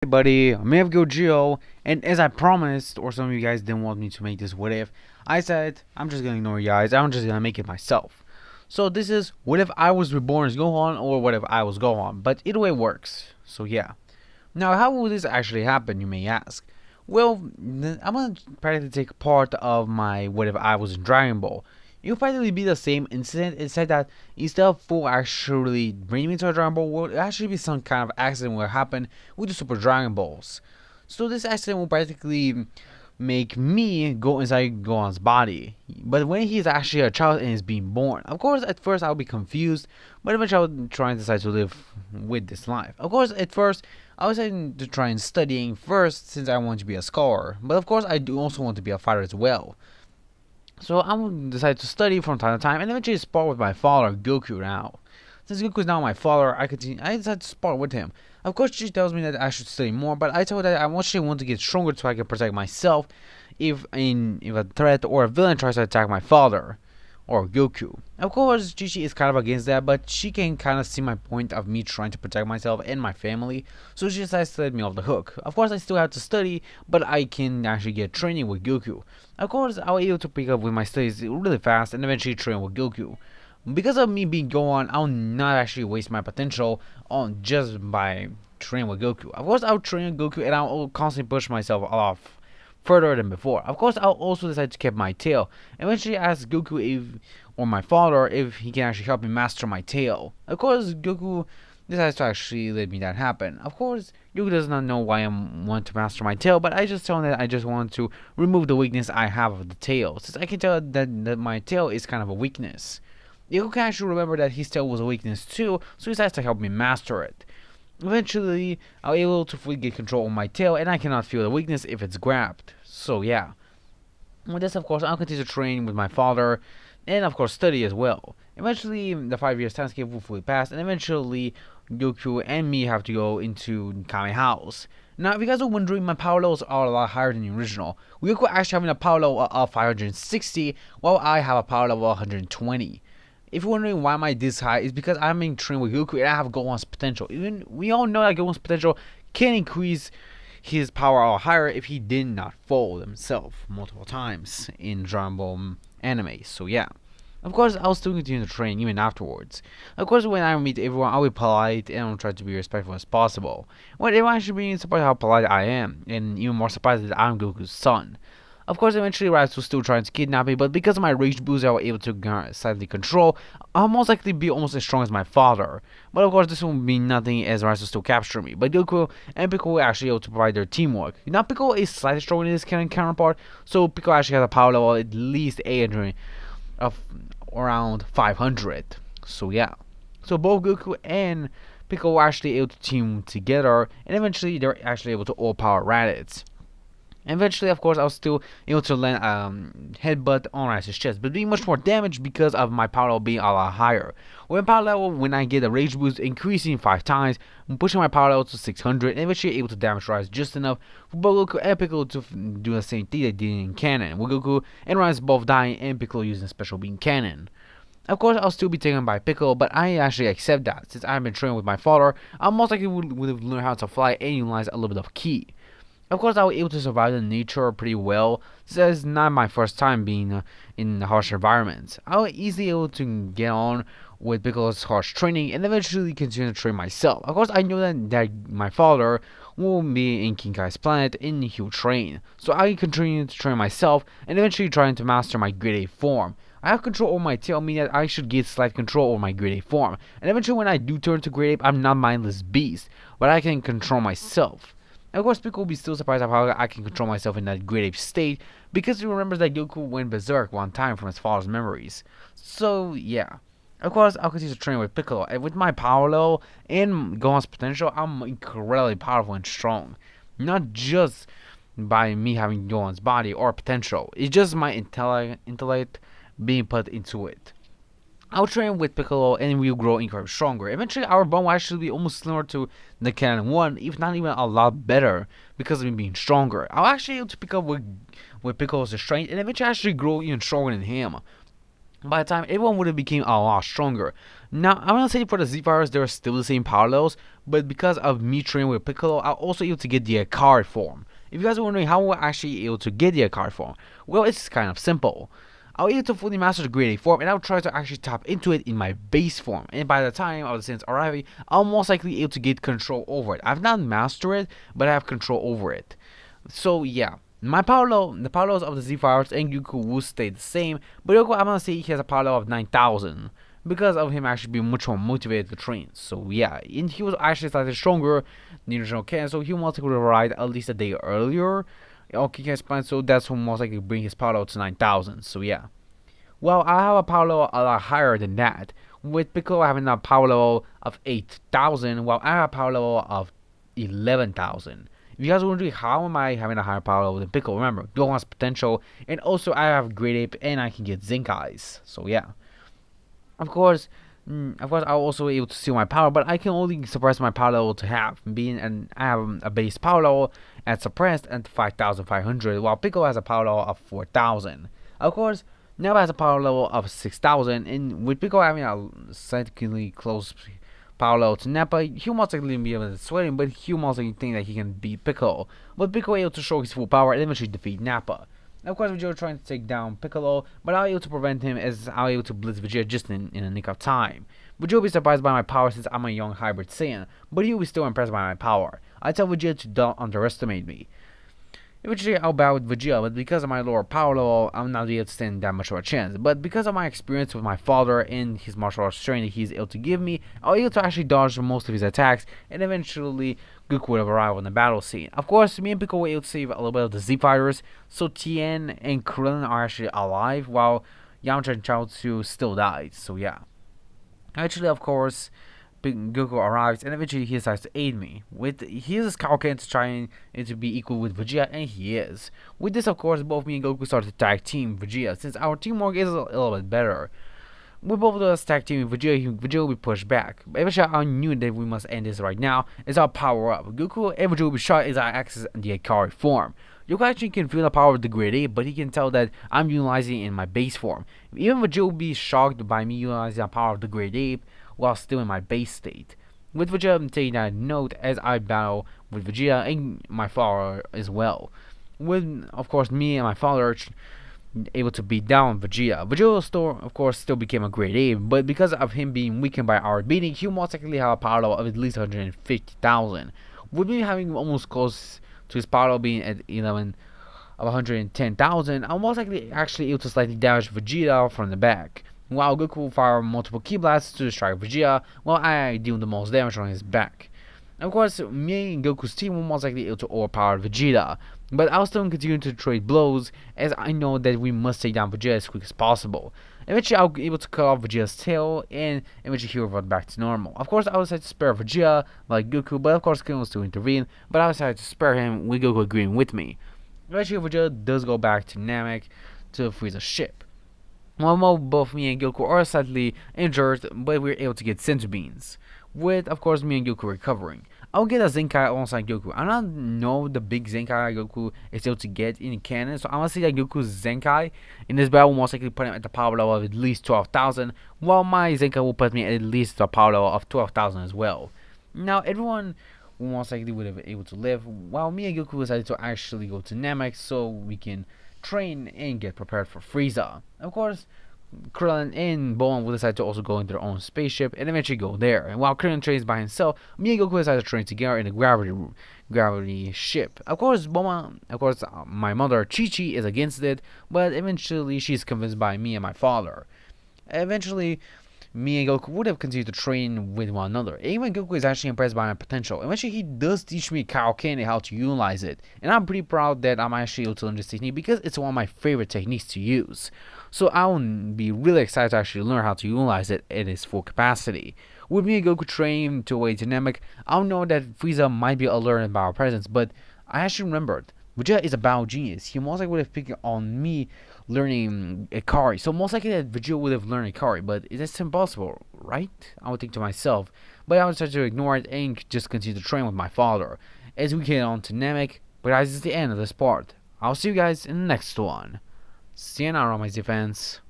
Buddy, I'm Geo, and as I promised, or some of you guys didn't want me to make this what if, I said I'm just gonna ignore you guys. I'm just gonna make it myself. So this is what if I was reborn as Gohan, or what if I was Gohan. But either way works. So yeah. Now, how will this actually happen? You may ask. Well, I'm gonna practically take part of my what if I was in Dragon Ball. It'll practically be the same incident. It said that instead of Full actually bringing me to a Dragon Ball world, it actually be some kind of accident will happen with the Super Dragon Balls. So this accident will practically make me go inside Gohan's body. But when he's actually a child and is being born, of course, at first I'll be confused, but eventually I'll try and decide to live with this life. Of course, at first I was deciding to try and studying first since I want to be a scholar, but of course I do also want to be a fighter as well. So I will decide to study from time to time and eventually spar with my father, Goku now. Since Goku is now my father, I decide to spar with him. Of course, she tells me that I should study more, but I told her that I actually want to get stronger so I can protect myself if a threat or a villain tries to attack my father or Goku. Of course, Chi is kind of against that, but she can kind of see my point of me trying to protect myself and my family, so she decides to let me off the hook. Of course, I still have to study, but I can actually get training with Goku. Of course, I was able to pick up with my studies really fast and eventually train with Goku. Because of me being Gohan, I'll not actually waste my potential on just by training with Goku. Of course, I'll train with Goku and I'll constantly push myself off further than before. Of course, I'll also decide to keep my tail. Eventually, ask Goku or my father if he can actually help me master my tail. Of course, Goku decides to actually let me that happen. Of course, Goku does not know why I want to master my tail, but I just tell him that I just want to remove the weakness I have of the tail, since I can tell that my tail is kind of a weakness. Goku can actually remember that his tail was a weakness too, so he decides to help me master it. Eventually, I'm able to fully get control of my tail, and I cannot feel the weakness if it's grabbed. So yeah. With this, of course, I'll continue to train with my father, and of course study as well. Eventually, the 5 years timescape will fully pass, and eventually, Goku and me have to go into Kame House. Now, if you guys are wondering, my power levels are a lot higher than the original. Goku actually having a power level of 560, while I have a power level of 120. If you're wondering why am I this high, it's because I'm being trained with Goku and I have Gohan's potential. Even we all know that Gohan's potential can increase his power a lot higher if he did not fall himself multiple times in Dragon Ball anime. So yeah. Of course, I'll still continue to train even afterwards. Of course, when I meet everyone, I'll be polite and I'll try to be respectful as possible. When everyone should be surprised how polite I am, and even more surprised that I'm Goku's son. Of course, eventually Raditz was still trying to kidnap me, but because of my rage boost I was able to slightly control, I'll most likely be almost as strong as my father. But of course, this will mean nothing as Raditz will still capture me. But Goku and Piccolo were actually able to provide their teamwork. Now, Piccolo is slightly stronger than his counterpart, so Piccolo actually has a power level at least 800 of around 500. So yeah. So both Goku and Piccolo were actually able to team together, and eventually they're actually able to overpower Raditz. Eventually, of course, I was still able to land headbutt on Radiz's chest, but doing much more damage because of my power level being a lot higher. When power level, when I get a rage boost increasing 5 times, I'm pushing my power level to 600, and eventually able to damage Raditz just enough for both Goku and Piccolo to do the same thing they did in canon, with Goku and Raditz both dying and Piccolo using special beam cannon. Of course, I'll still be taken by Piccolo, but I actually accept that. Since I've been training with my father, I most likely would have learned how to fly and utilize a little bit of ki. Of course, I was able to survive in nature pretty well, since it's not my first time being in harsh environments. I was easily able to get on with Piccolo's harsh training and eventually continue to train myself. Of course, I know that my father will be in Kinkai's planet and he'll train. So I continue to train myself and eventually trying to master my grade A form. I have control over my tail, meaning that I should get slight control over my grade A form. And eventually when I do turn to grade A, I'm not mindless beast, but I can control myself. Of course, Piccolo will be still surprised at how I can control myself in that grade ape state, because he remembers that Goku went berserk one time from his father's memories. So, yeah. Of course, I'll continue to train with Piccolo, and with my power level and Gohan's potential, I'm incredibly powerful and strong. Not just by me having Gohan's body or potential, it's just my intellect being put into it. I'll train with Piccolo and we'll grow incredibly stronger. Eventually, our bond will actually be almost similar to the Canon 1, if not even a lot better, because of me being stronger. I'll actually be able to pick up with Piccolo's strength and eventually actually grow even stronger than him. By the time everyone would have became a lot stronger. Now I'm gonna say for the Z Fighters they're still the same parallels, but because of me training with Piccolo, I'm also able to get the Akari form. If you guys are wondering how we're actually able to get the Akari form, well, it's kind of simple. I'll able to fully master the grade A form, and I'll try to actually tap into it in my base form. And by the time of the Saints arriving, I'll most likely able to get control over it. I've not mastered it, but I have control over it. So yeah, the parallels of the Z Fighters and Goku will stay the same, but Goku, I'm gonna say he has a parallel of 9,000 because of him actually being much more motivated to train. So yeah, and he was actually slightly stronger than the original Ken, so he most likely would have arrived at least a day earlier. Okay, Ken's plan, so that's what most likely bring his parallel to 9,000. So yeah. Well, I have a parallel a lot higher than that. With Piccolo having a parallel of 8,000, while I have a parallel of 11,000. If you guys are wondering how am I having a higher power than Piccolo, remember, Gohan's potential, and also I have Great Ape, and I can get Zenkais. So yeah, of course, I'll also be able to steal my power, but I can only suppress my power level to half, being I have a base power level at suppressed at 5,500, while Piccolo has a power level of 4,000. Of course, Neva has a power level of 6,000, and with Piccolo having a significantly close power level to Nappa, he'll most likely be able to sweat him, but he'll most likely think that he can beat Piccolo. But Piccolo able to show his full power and eventually defeat Nappa. Of course, Vegeta trying to take down Piccolo, but I was able to prevent him as I was able to blitz Vegeta just in a nick of time. Vegeta will be surprised by my power since I'm a young hybrid Saiyan, but he will be still impressed by my power. I tell Vegeta to don't underestimate me. Eventually, I'll bow with Vegeta, but because of my lower power level, I'm not able to stand that much of a chance. But because of my experience with my father and his martial arts training that he's able to give me, I'll be able to actually dodge most of his attacks, and eventually, Goku would have arrived on the battle scene. Of course, me and Piccolo were able to save a little bit of the Z Fighters, so Tien and Krillin are actually alive, while Yamcha and Chaozu still died, so yeah. Actually, of course, Goku arrives and eventually he decides to aid me. He uses Kaioken to try to be equal with Vegeta, and he is. With this, of course, both me and Goku start to tag team Vegeta, since our teamwork is a little bit better. With both of us tag teaming Vegeta will be pushed back. But eventually, I knew that we must end this right now, as I'll power up. Goku and Vegeta will be shot as I access the Akari form. Goku actually can feel the power of the Great Ape, but he can tell that I'm utilizing it in my base form. Even Vegeta will be shocked by me utilizing the power of the Great Ape while still in my base state. With Vegeta, I'm taking that note as I battle with Vegeta and my father as well. With, of course, me and my father able to beat down Vegeta. Vegeta will still, of course, still became a Great Ape, but because of him being weakened by our beating, he will most likely have a power level of at least 150,000. With me having almost close to his power level being at 11 of 110,000, I'm most likely actually able to slightly damage Vegeta from the back. While Goku will fire multiple Ki Blasts to strike Vegeta, while I deal the most damage on his back. Of course, me and Goku's team will most likely able to overpower Vegeta, but I'll still continue to trade blows as I know that we must take down Vegeta as quick as possible. Eventually, I'll be able to cut off Vegeta's tail, and eventually he'll revert back to normal. Of course, I decided to spare Vegeta, like Goku, but of course, Ken will still intervene, but I decided to spare him with Goku agreeing with me. Eventually, Vegeta does go back to Namek to Frieza's ship. While both me and Goku are slightly injured, but we're able to get Senzu Beans, with, of course, me and Goku recovering. I'll get a Zenkai alongside Goku. I don't know the big Zenkai Goku is able to get in canon, so I'm gonna say that Goku's Zenkai in this battle will most likely put him at the power level of at least 12,000, while my Zenkai will put me at least the power level of 12,000 as well. Now, everyone will most likely would have been able to live, while me and Goku decided to actually go to Namek so we can train and get prepared for Frieza. Of course, Krillin and Gohan will decide to also go in their own spaceship and eventually go there. And while Krillin trains by himself, me and Goku decide to train together in a gravity ship. Of course, my mother Chi-Chi is against it, but eventually she's convinced by me and my father. Eventually, me and Goku would have continued to train with one another. Even Goku is actually impressed by my potential. Eventually, he does teach me Kaioken and how to utilize it. And I'm pretty proud that I'm actually able to learn this technique because it's one of my favorite techniques to use. So I'll be really excited to actually learn how to utilize it at its full capacity. With me and Goku training to away to Namek, I'll know that Frieza might be alerted by our presence, but I actually remembered Vegeta is a battle genius. He most likely would have picked on me learning Ikari. So most likely that Vegeta would have learned Ikari, but it's impossible, right? I would think to myself. But I would start to ignore it and just continue to train with my father. As we get on to Namek, but guys, this is the end of this part. I'll see you guys in the next one. See you now, my Z fans.